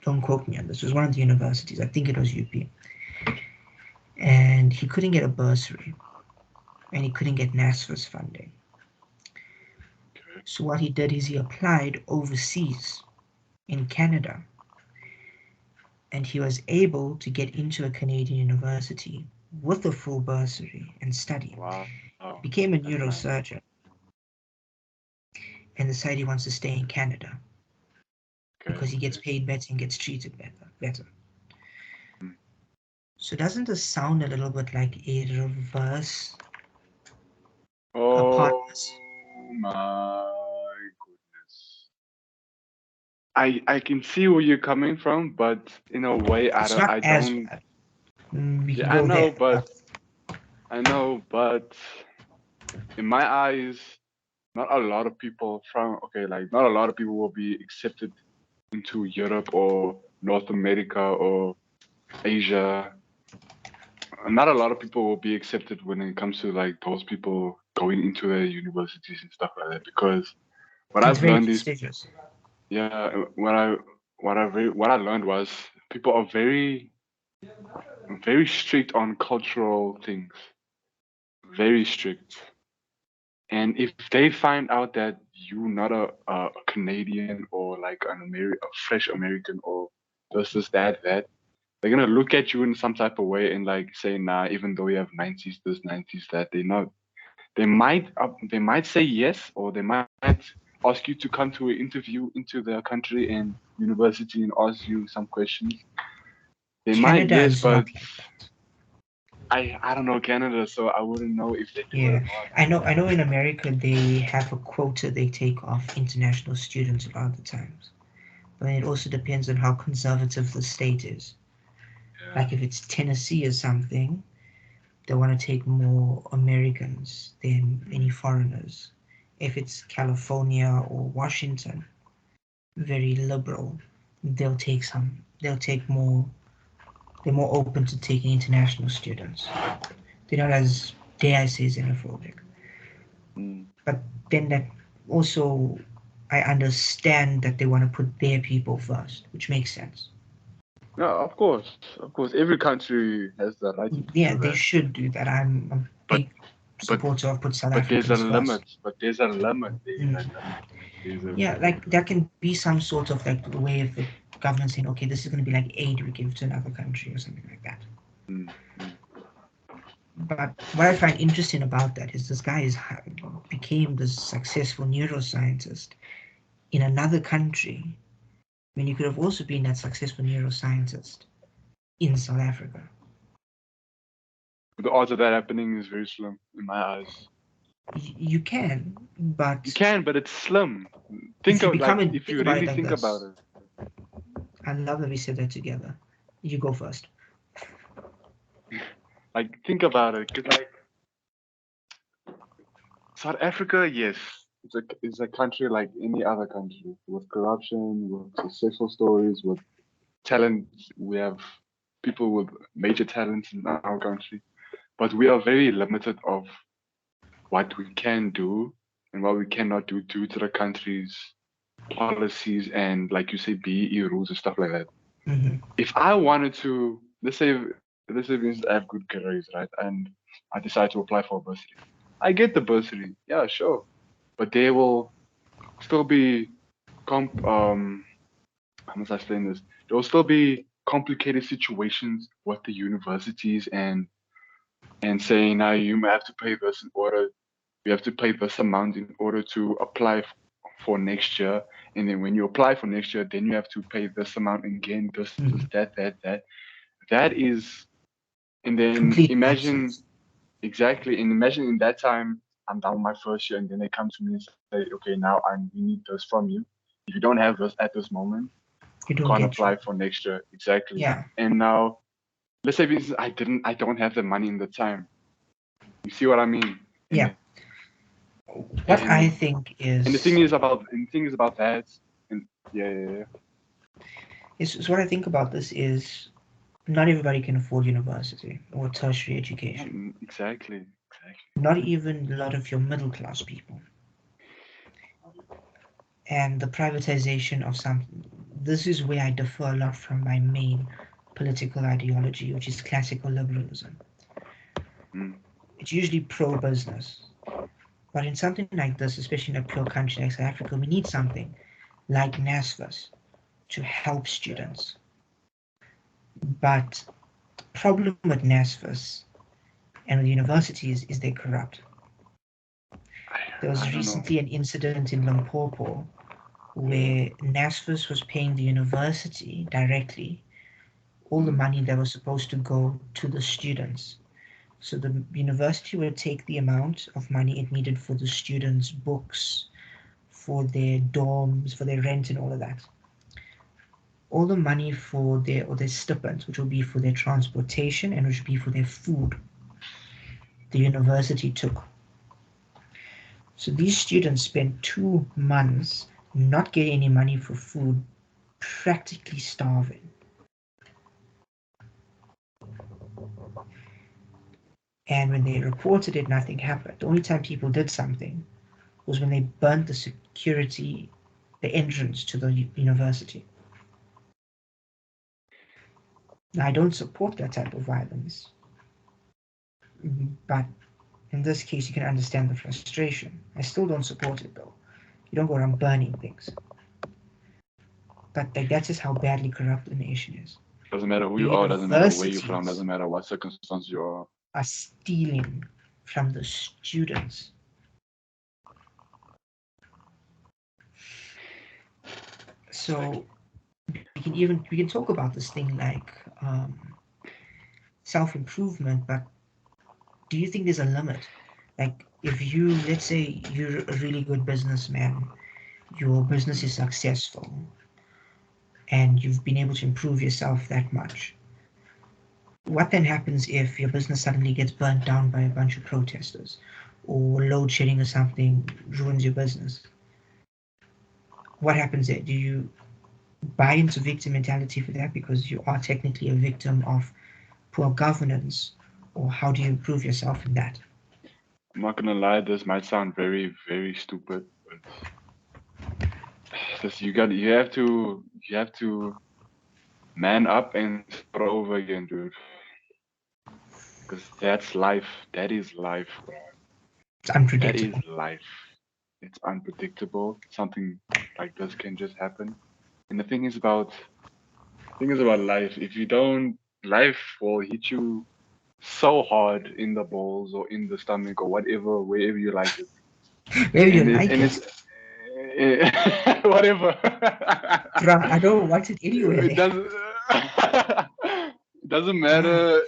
Don't quote me on this. It was one of the universities. I think it was UP. And he couldn't get a bursary. And he couldn't get NSFAS funding. Okay. So what he did is he applied overseas in Canada. And he was able to get into a Canadian university with a full bursary and study. Wow. He became a That's nice. neurosurgeon and decided he wants to stay in Canada Okay. because he gets paid better and gets treated better. Mm. So doesn't this sound a little bit like a reverse Oh apartness? my goodness. I can see where you're coming from, but in a way, It's not I as don't. bad. We Yeah, can go there. I know, but in my eyes, not a lot of people from like not a lot of people will be accepted into Europe or North America or Asia. Not a lot of people will be accepted when it comes to like those people going into the universities and stuff like that. Because what It's I've very learned is, prestigious. yeah, what I learned was people are very strict on cultural things, very strict. And if they find out that you're not a Canadian or like a fresh American or this, that, they're gonna look at you in some type of way and like say, nah, even though you have 90s, this, 90s, that, they might say yes, or they might ask you to come to an interview into their country and university and ask you some questions. They might, Canada yes, is not but like that. I don't know Canada, so I wouldn't know if they do it or Yeah, not. I know in America they have a quota they take off international students a lot of the times. But it also depends on how conservative the state is. Yeah. Like if it's Tennessee or something, they want to take more Americans than any foreigners. If it's California or Washington, very liberal, they'll take more, they're more open to taking international students. They're not as, dare I say, xenophobic. Mm. But then that also, I understand that they want to put their people first, which makes sense. No, of course, of course. Every country has the right to Yeah, do they that. should do that. I'm a But big but supporter of put South but there's a Africans limit. first. But there's a limit. There is a Mm. limit. There's a Yeah, like there can be some sort of like way of the government saying, okay, this is going to be like aid we give to another country or something like that. mm, mm. But what I find interesting about that is this guy became this successful neuroscientist in another country when he could have also been that successful neuroscientist in South Africa. The odds of that happening is very slim in my eyes. You can, You but can, but it's slim. if Think you of become like a, if think you about it really like think about this. it. I love that we said that together. You go first. Like think about it, because like South Africa, yes, it's a country like any other country with corruption, with successful stories, with talent. We have people with major talents in our country, but we are very limited of what we can do and what we cannot do due to the country's policies and, like you say, BEE rules and stuff like that. Hmm. If I wanted to, let's say I have good grades, right, and I decide to apply for a bursary, I get the bursary, yeah, sure, but there will still be how must I explain this? There will still be complicated situations with the universities and saying now you may have to pay this in order you have to pay this amount in order to apply for next year, and then when you apply for next year, then you have to pay this amount again, this, that. That is, and then Complete imagine nonsense. exactly, and imagine in that time I'm done with my first year, and then they come to me and say, okay, now we need this from you. If you don't have this at this moment, You you don't can't get apply you. for next year. Exactly. Yeah. And now, let's say for instance, I don't have the money in the time. You see what I mean? Yeah. And, What I and think and the is, thing is about that, and yeah. so what I think about this is not everybody can afford university or tertiary education. Exactly. Not even a lot of your middle class people. And the privatization of some, this is where I differ a lot from my main political ideology, which is classical liberalism. Mm. It's usually pro-business. But in something like this, especially in a pure country like South Africa, we need something like NSFAS to help students. But the problem with NSFAS and with universities is they're corrupt. There was I don't know. recently an incident in Limpopo where NSFAS was paying the university directly all the money that was supposed to go to the students. So the university would take the amount of money it needed for the students' books, for their dorms, for their rent and all of that. All the money for their stipends, which will be for their transportation and which will be for their food, the university took. So these students spent 2 months not getting any money for food, practically starving. And when they reported it, nothing happened. The only time people did something was when they burnt the security, the entrance to the university. Now, I don't support that type of violence, but in this case, you can understand the frustration. I still don't support it though. You don't go around burning things. But like, that's just how badly corrupt the nation is. Doesn't matter who The you are, doesn't matter where you're from, universities doesn't matter what circumstance you are. are stealing from the students. So we can talk about this thing like self-improvement, but do you think there's a limit? Like, if you, let's say you're a really good businessman, your business is successful, and you've been able to improve yourself that much, what then happens if your business suddenly gets burnt down by a bunch of protesters, or load shedding or something ruins your business? What happens there? Do you buy into victim mentality for that because you are technically a victim of poor governance, or how do you improve yourself in that? I'm not gonna lie, this might sound very, very stupid, but just you have to man up and start over again, dude. Because that's life. That is life, bro. It's That unpredictable. is life. It's unpredictable. Something like this can just happen. And the thing is about life. If you don't, life will hit you so hard in the balls or in the stomach or whatever, wherever you like it. Maybe you And like it's it. whatever. Bruh, I don't want it anywhere It there. doesn't. It doesn't matter.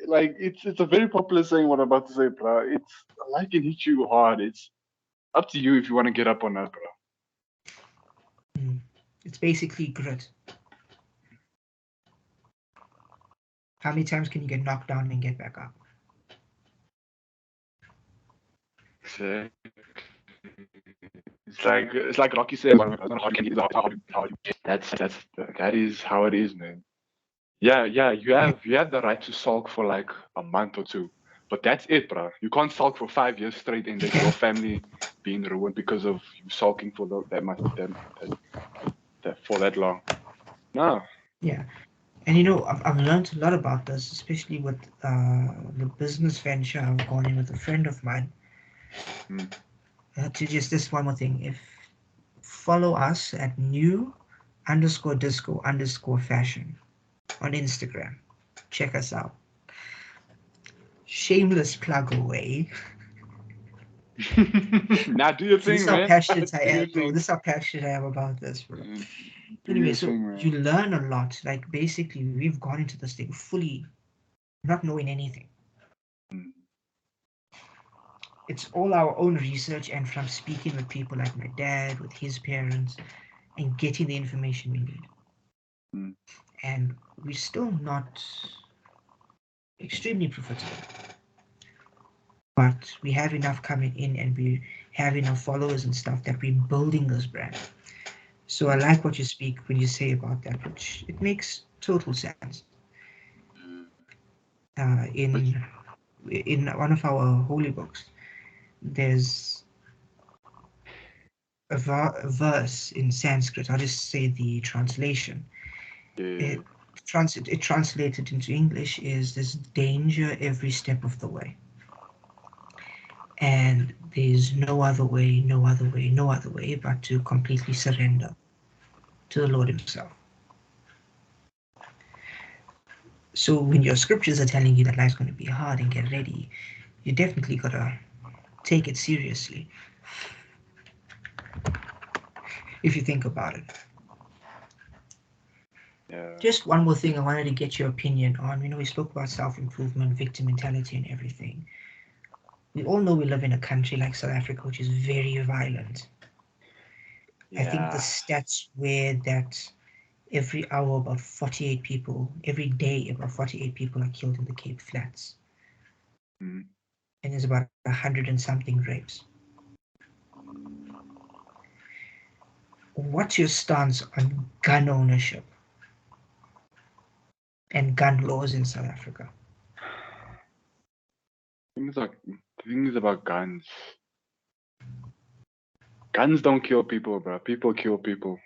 Like it's a very popular saying. What I'm about to say, bro. It's life can hit you hard. It's up to you if you want to get up or not, bro. It's basically grit. How many times can you get knocked down and get back up? Exactly. It's like Rocky said. How can that is how it is, man. Yeah. Yeah, You have the right to sulk for like a month or two, but that's it, bro. You can't sulk for 5 years straight and then your family being ruined because of you sulking for that much that for that long. No. yeah. And you know, I've learned a lot about this, especially with the business venture I've gone in with a friend of mine. Mm. To just this one more thing, if follow us at new_disco_fashion on Instagram. Check us out. Shameless plug away. Now do your So this thing, is how man. passionate I Do your am, bro. thing. This is how passionate I am about this, bro. Do Anyway, your so thing, you man. learn a lot. Like basically, we've gone into this thing fully not knowing anything. Mm. It's all our own research and from speaking with people like my dad, with his parents, and getting the information we need. Mm. And we're still not extremely profitable, but we have enough coming in and we have enough followers and stuff that we're building this brand. So I like what you speak when you say about that, which it makes total sense. In one of our holy books, there's a verse in Sanskrit. I'll just say the translation. Yeah. It, it translated into English is "there's danger every step of the way." And there's no other way, no other way, no other way but to completely surrender to the Lord Himself. So when your scriptures are telling you that life's going to be hard and get ready, you definitely got to take it seriously if you think about it. Yeah. Just one more thing I wanted to get your opinion on. We spoke about self-improvement, victim mentality and everything. We all know we live in a country like South Africa, which is very violent. I think the Yeah. stats were that every hour about 48 people, every day about 48 people are killed in the Cape Flats. Mm. And there's about 100 and something rapes. What's your stance on gun ownership and gun laws in South Africa? Things about guns. Guns don't kill people, bro. People kill people.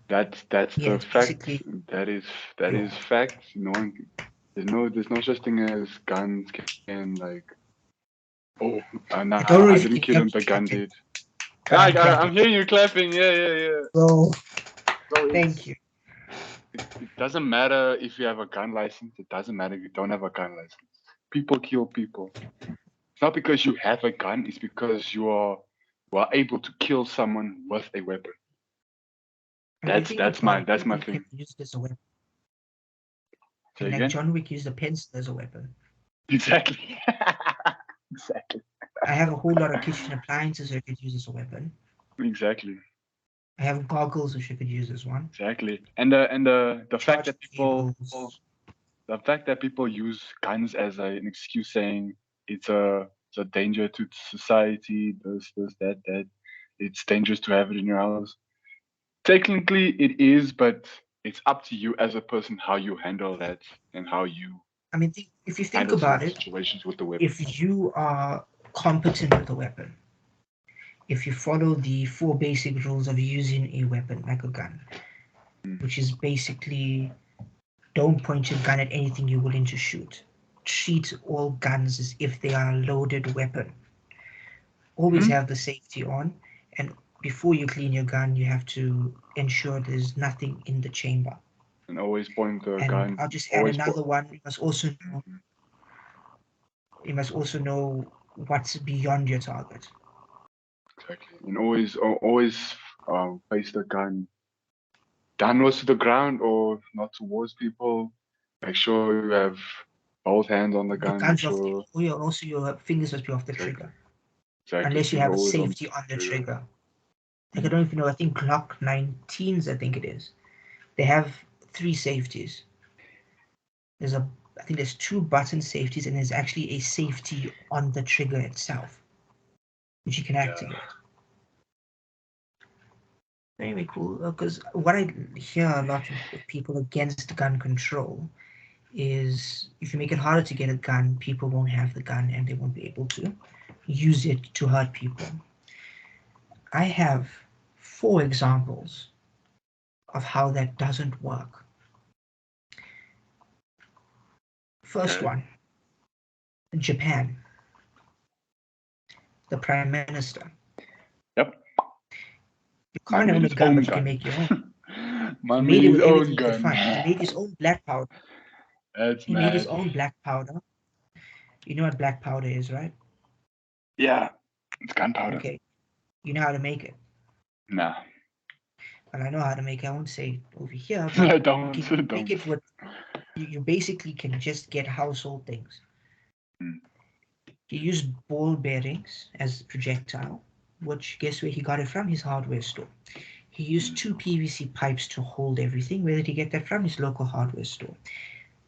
That's Yeah, the it's fact. basically That is your fact. No one. There's no such thing as guns can like. Oh, I don't know I if you didn't can kill hear him. me The gun clapping, did. but I'm I'm clapping. hearing you clapping. Yeah, yeah, yeah. So So thank you. it doesn't matter if you have a gun license. It doesn't matter if you don't have a gun license. People kill people. It's not because you have a gun. It's because you are able to kill someone with a weapon. I mean, you think about it, That's my people can thing. use it as a weapon. Say Like again. John Wick used a pencil as a weapon. Exactly. Exactly. I have a whole lot of kitchen appliances I could use as a weapon. Exactly. I have goggles which I could use as one. Exactly. And the fact Charging that cables. people use guns as an excuse saying it's a danger to society, this, that. It's dangerous to have it in your house. Technically it is, but it's up to you as a person how you handle that and how you I mean, if you think handle about certain it, situations with the weapon. if you are competent with a weapon, if you follow the 4 basic rules of using a weapon like a gun, Mm. which is basically don't point your gun at anything you're willing to shoot. Treat all guns as if they are a loaded weapon. Always Mhm. have the safety on, and before you clean your gun, you have to ensure there's nothing in the chamber. And always point the And gun. I'll just add Always another one. Mhm. You must also know what's beyond your target. Exactly. And always face the gun downwards to the ground or not towards people. Make sure you have both hands on the The gun. Make guns off sure also your fingers must be off the exactly, trigger, exactly. unless you Finger have a always on safety on the trigger. trigger. Like I don't even know. I think Glock 19s. I think it is. They have 3 safeties. There's a I think there's 2 button safeties and there's actually a safety on the trigger itself, which you can Yeah. activate. Very cool. Because what I hear a lot with people against gun control is if you make it harder to get a gun, people won't have the gun and they won't be able to use it to hurt people. I have 4 examples of how that doesn't work. First Okay. one, Japan. The Prime Minister. Yep. You Man can't made own a his gun, own but you can gun. make your own. He Man made made it his with own everything he could gun. find. He made his own black powder. That's He made his mad. own black powder. You know what black powder is, right? Yeah, it's gunpowder. Okay. You know how to make it. Nah. Well, I know how to make it. I won't say it over here, I but don't. you can make Don't. it with. You basically can just get household things. Hmm. He used ball bearings as projectile, which guess where he got it from? His hardware store. He used 2 PVC pipes to hold everything. Where did he get that from? His local hardware store.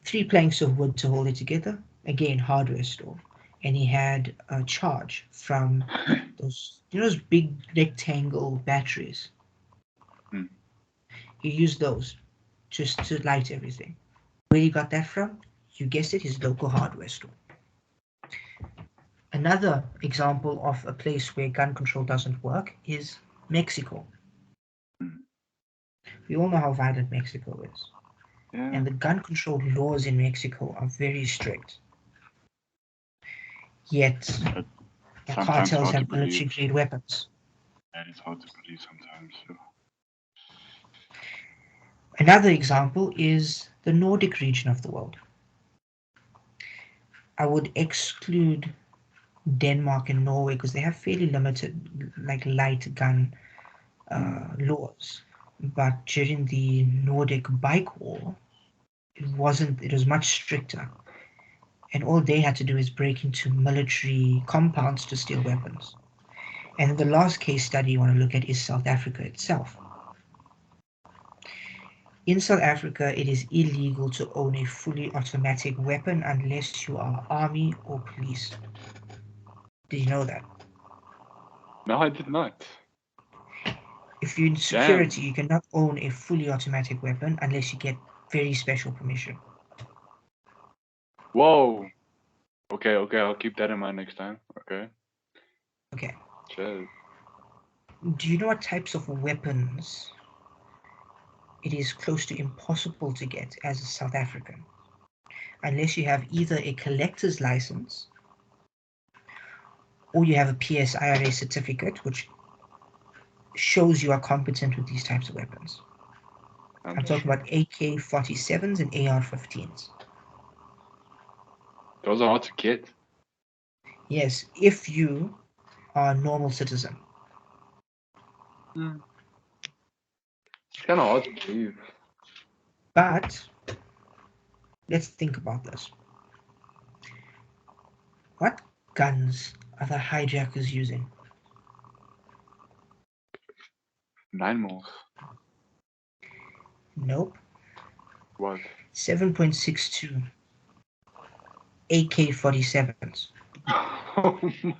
3 planks of wood to hold it together. Again, hardware store. And he had a charge from those big rectangle batteries. Hmm. He used those just to light everything. Where he got that from? You guessed it, his local hardware store. Another example of a place where gun control doesn't work is Mexico. We all know how violent Mexico is. Yeah. And the gun control laws in Mexico are very strict. Yet the Sometimes cartels hard to have military believe. grade weapons. That is hard to believe sometimes. So. Another example is the Nordic region of the world. I would exclude Denmark and Norway because they have fairly limited, like light gun laws. But during the Nordic bike war, it was much stricter. And all they had to do is break into military compounds to steal weapons. And the last case study you want to look at is South Africa itself. In South Africa, it is illegal to own a fully automatic weapon unless you are army or police. Did you know that? No, I did not. If you're in security, you cannot own a fully automatic weapon unless you get very special permission. Whoa. Okay, I'll keep that in mind next time. Okay. Okay. Cheers. Do you know what types of weapons it is close to impossible to get as a South African? Unless you have either a collector's license or you have a PSIRA certificate, which shows you are competent with these types of weapons. I'm talking about AK-47s and AR-15s. Those are hard to get. Yes, if you are a normal citizen. It's kind of hard to believe. But let's think about this. What guns are the hijackers using? 9mm. Nope. What? 7.62 AK-47s. Oh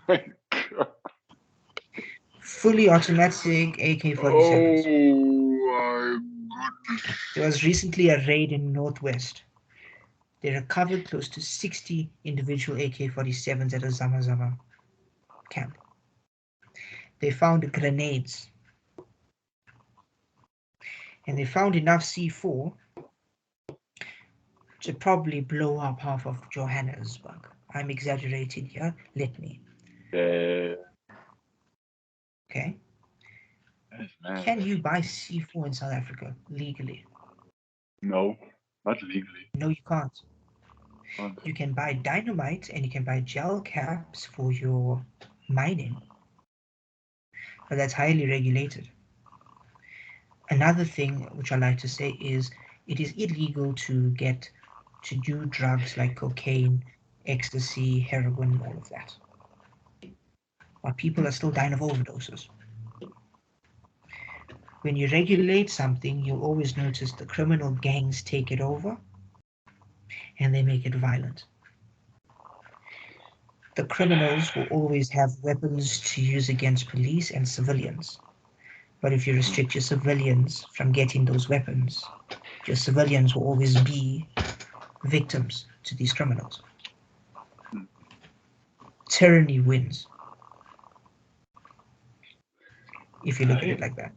my god. Fully automatic AK-47s. Oh my goodness. There was recently a raid in Northwest. They recovered close to 60 individual AK-47s at a Zamazama camp. They found grenades. And they found enough C4 to probably blow up half of Johannesburg. I'm exaggerating here, let me. Yeah. Okay? That's mad. Can you buy C4 in South Africa legally? No, not legally. No, you can't. Can't. You can buy dynamite and you can buy gel caps for your mining, but that's highly regulated. Another thing which I like to say is it is illegal to do drugs like cocaine, ecstasy, heroin, all of that. But people are still dying of overdoses. When you regulate something, you'll always notice the criminal gangs take it over and they make it violent. The criminals will always have weapons to use against police and civilians. But if you restrict your civilians from getting those weapons, your civilians will always be victims to these criminals. Tyranny wins, if you look at it like that.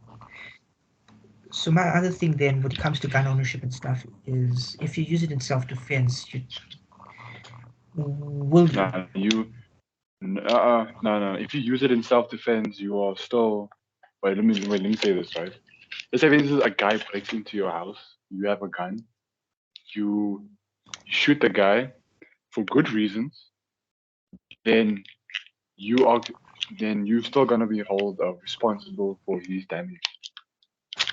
So my other thing then, when it comes to gun ownership and stuff, is if you use it in self-defense, will you? No. If you use it in self-defense, you are still. Wait, let me say this right. Let's say this is a guy breaks into your house. You have a gun. You shoot the guy for good reasons. Then then you're still gonna be held responsible for his damage.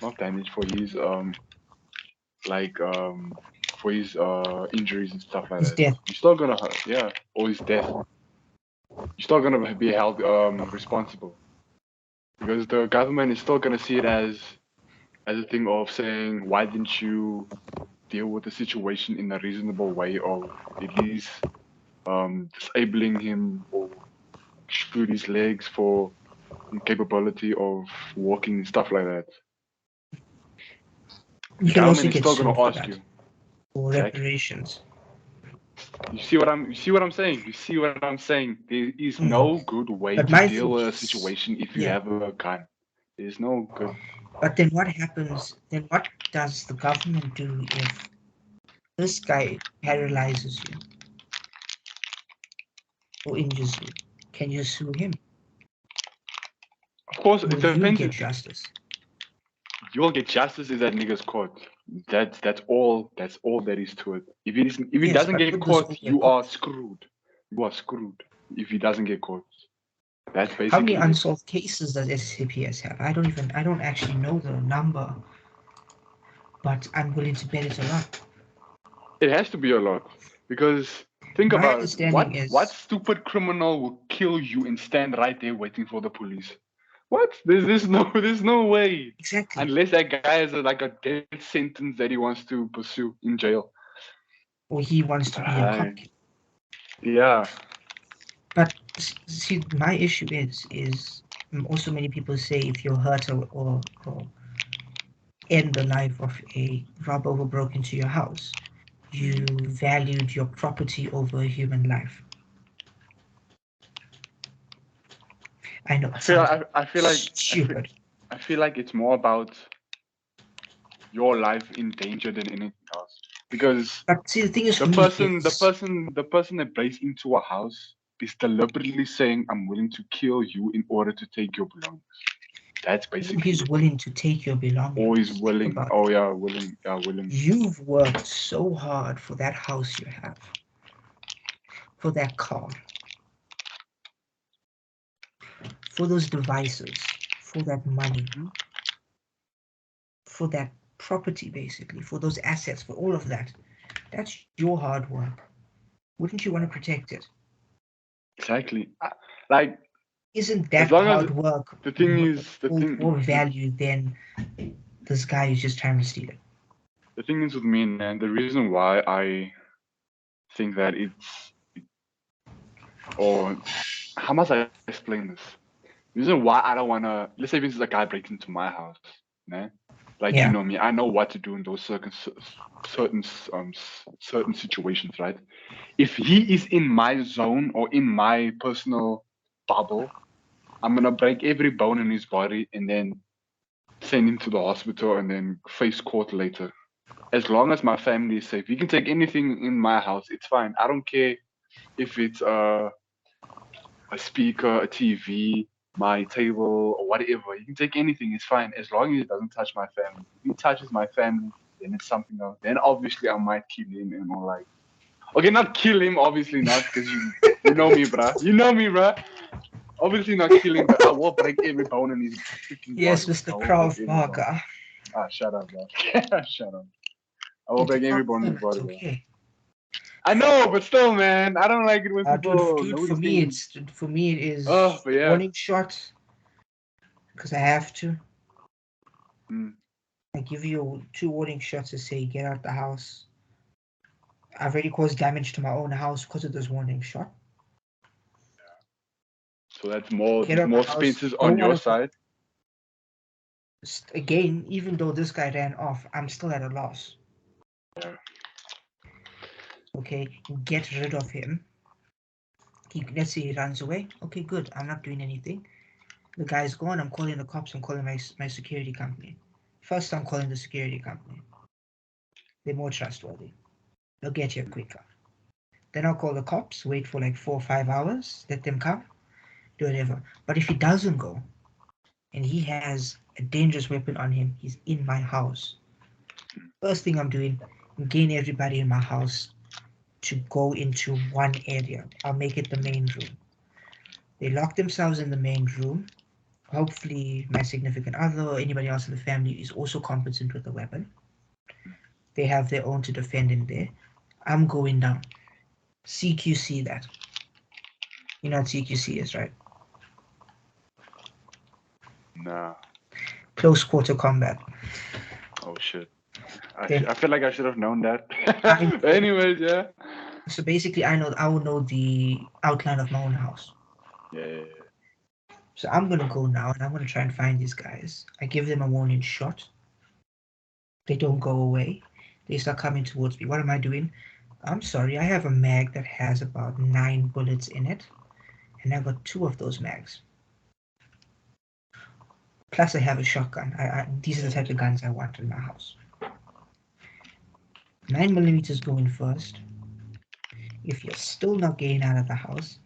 Not damage, for his for his injuries and stuff like His that. death. You're still gonna or his death. You're still gonna be held responsible, because the government is still gonna see it as a thing of saying, why didn't you deal with the situation in a reasonable way, or at least disabling him or shoot his legs for incapability of walking and stuff like that. You The can also government is get still sued gonna for ask that, you. for Exactly. reparations. You see what I'm saying? You see what I'm saying? There is no good way But to my deal thing with a is, situation if you yeah. have a gun. There's no good. But then what happens? Then what does the government do if this guy paralyzes you or injures you? Can you sue him? Of course, it Will you depends. get justice? You'll get justice in that nigga's court. That's all that is to it. If he Yes, doesn't but get would this caught, all get you are caught? screwed. You are screwed if he doesn't get caught. That's How many basically it. unsolved cases does SCPS have? I don't actually know the number, but I'm willing to bet it's a lot. It has to be a lot, because think My about it. understanding is, What stupid criminal will kill you and stand right there waiting for the police? What? There's no way. exactly, Unless that guy has a death sentence that he wants to pursue in jail. or he wants to be a cop. Yeah. But see, my issue is also many people say if you're hurt or end the life of a robber who broke into your house, you valued your property over a human life. I know it sounds I feel like stupid. I feel like it's more about your life in danger than anything else. Because But see, the thing is, the for me, person that breaks into a house is deliberately saying, I'm willing to kill you in order to take your belongings. That's basically he's it. willing to take your belongings. Or he's Think willing. about Oh it. yeah, willing. Yeah, willing. You've worked so hard for that house you have, for that car, for those devices, for that money, for that property, basically, for those assets, for all of that. That's your hard work. Wouldn't you want to protect it? Exactly. Like, Isn't as that long as hard work the thing is, more value than this guy who's just trying to steal it? the thing is with me, man, the reason why I think that or how must I explain this? The reason why I don't wanna, let's say this is a guy breaks into my house, né? Like, Yeah. you know me, I know what to do in those certain situations, right? If he is in my zone or in my personal bubble, I'm gonna break every bone in his body and then send him to the hospital and then face court later. As long as my family is safe, you can take anything in my house. It's fine. I don't care if it's a speaker, a TV, my table, or whatever. You can take anything. It's fine as long as it doesn't touch my family. If it touches my family, then it's something else. Then obviously I might kill him and all like. Okay, not kill him. Obviously not, because you know me, bruh. You know me, bruh. Obviously not kill him, but I will break every bone in his freaking Yes, body. I Mr. will break Krav every bone. Maga. Ah, shut up, bro. Shut up. I will break every bone in his body, bro. Okay. I know, but still, man, I don't like it when people Dude, know for these me, things. it is Oh, but yeah. warning shot because I have to. Mm. I give you 2 warning shots to say get out the house. I've already caused damage to my own house because of this warning shot. So that's more. Get There's out more the house. expenses Don't on your wanna go. side. Again, even though this guy ran off, I'm still at a loss. Yeah. Okay, get rid of him. Let's say he runs away. Okay, good. I'm not doing anything. The guy's gone. I'm calling the cops. I'm calling my security company. First, I'm calling the security company. They're more trustworthy. They'll get here quicker. Then I'll call the cops, wait for like 4 or 5 hours, let them come, do whatever. But if he doesn't go, and he has a dangerous weapon on him, he's in my house. First thing I'm doing, I'm getting everybody in my house to go into one area. I'll make it the main room. They lock themselves in the main room. Hopefully, my significant other or anybody else in the family is also competent with a weapon. They have their own to defend in there. I'm going down. CQC that. You know what CQC is, right? Nah. Close quarter combat. Oh shit. Okay. I feel like I should have known that. I- Anyways, yeah. So basically, I will know the outline of my own house. Yeah. So I'm gonna go now and I'm gonna try and find these guys. I give them a warning shot. They don't go away. They start coming towards me. What am I doing? I'm sorry, I have a mag that has about 9 bullets in it. And I got 2 of those mags. Plus I have a shotgun. These are the type of guns I want in my house. 9mm going first. If you're still not getting out of the house,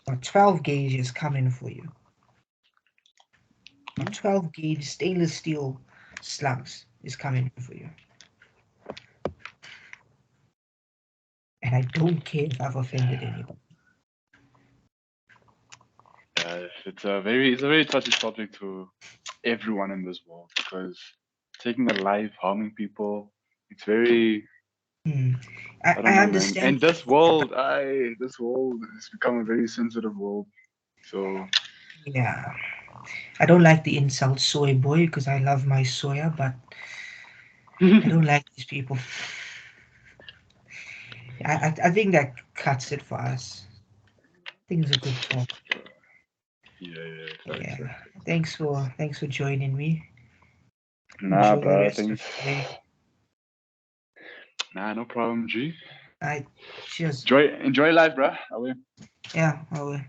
a 12 gauge is coming for you. A 12 gauge stainless steel slugs is coming for you. And I don't care if I've offended anybody. It's a very touchy topic to everyone in this world because taking a life, harming people, it's very. I don't I know, understand. man. And this world has become a very sensitive world. So Yeah. I don't like the insult soy boy because I love my soya, but I don't like these people. I think that cuts it for us. I think it's a good talk. yeah. Thanks for joining me. Nah, Enjoy the bro. rest of Thanks. the day. Nah, no problem, G. Cheers. Enjoy life, bro. Yeah, I will.